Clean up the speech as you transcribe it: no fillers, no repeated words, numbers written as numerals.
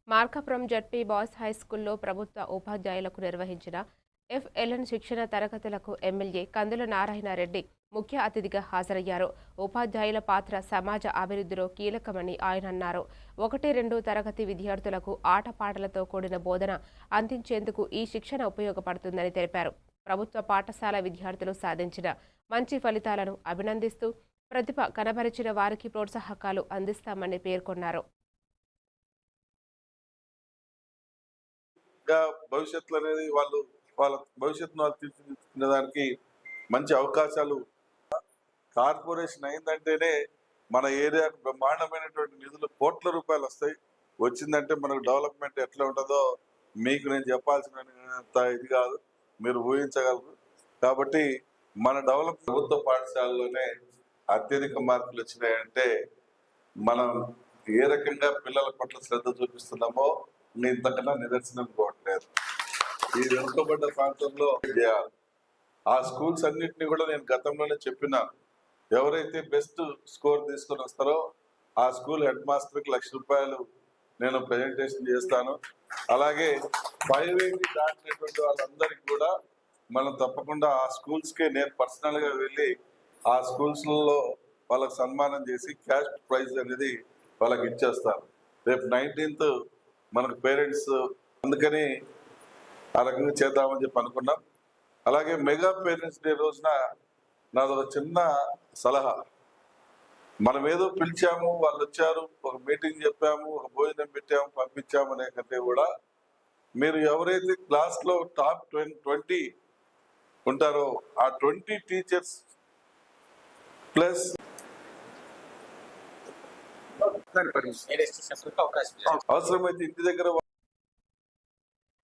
Markapuram ZP boys హైస్కూల్లో ప్రభుత్వ ఉపాధ్యాయులకు నిర్వహించిన FLN శిక్షణ తరగతులకు ఎమ్మెల్యే కందుల నారాయణరెడ్డి ముఖ్య అతిథిగా హాజరయ్యారు. ఉపాధ్యాయుల పాత్ర సమాజ అభివృద్ధిలో కీలకమని ఆయన అన్నారు. 1-2 తరగతి విద్యార్థులకు ఆటపాటలతో కూడిన బోధన అందించేందుకు ఈ శిక్షణ ఉపయోగపడుతుందని తెలిపారు. ప్రభుత్వ పాఠశాల విద్యార్థులు సాధించిన మంచి ఫలితాలను అభినందిస్తూ ప్రతిభ కనబరిచిన వారికి ప్రోత్సాహకాలు అందిస్తామని పేర్కొన్నారు. భవిష్యత్తులో అనేది వాళ్ళ భవిష్యత్తును వాళ్ళు తీర్చిదిద్దుకునే దానికి మంచి అవకాశాలు. కార్పొరేషన్ అయిందంటేనే మన ఏరియాకు బ్రహ్మాండమైనటువంటి నిధులు కోట్ల రూపాయలు వస్తాయి. వచ్చిందంటే మనకు డెవలప్మెంట్ ఎట్లా ఉంటుందో మీకు నేను చెప్పాల్సినంత ఇది కాదు, మీరు ఊహించగలరు. కాబట్టి మన ప్రభుత్వ పాఠశాలలోనే అత్యధిక మార్కులు వచ్చినాయంటే మనం ఏ రకంగా పిల్లల పట్ల శ్రద్ధ చూపిస్తున్నామో ఇంతకన్నా నిదర్శనం పోవట్లేదు. ఈ వెనుకబడ్డ ప్రాంతంలో చేయాలి. ఆ స్కూల్స్ అన్నింటినీ కూడా నేను గతంలోనే చెప్పినాను. ఎవరైతే బెస్ట్ స్కోర్ తీసుకొని వస్తారో ఆ స్కూల్ హెడ్ మాస్టర్కి ₹1,00,000 నేను ప్రజెంటేషన్ చేస్తాను. అలాగే 580 దాటినటువంటి వాళ్ళందరికీ కూడా మనం తప్పకుండా ఆ స్కూల్స్కే నేను పర్సనల్గా వెళ్ళి ఆ స్కూల్స్లో వాళ్ళకి సన్మానం చేసి క్యాష్ ప్రైజ్ అనేది వాళ్ళకి ఇచ్చేస్తాను. రేపు 19th మనకు పేరెంట్స్, అందుకని ఆ రకంగా చేద్దామని చెప్పి అనుకున్నాం. అలాగే మెగా పేరెంట్స్ డే రోజున నాది ఒక చిన్న సలహా. మనం ఏదో పిలిచాము, వాళ్ళు వచ్చారు, ఒక మీటింగ్ చెప్పాము, ఒక భోజనం పెట్టాము, పంపించాము అనే కంటే కూడా మీరు ఎవరైతే క్లాస్లో టాప్ 20 ఉంటారో ఆ 20 టీచర్స్ ప్లస్ అవసరమైతే ఇంటి దగ్గర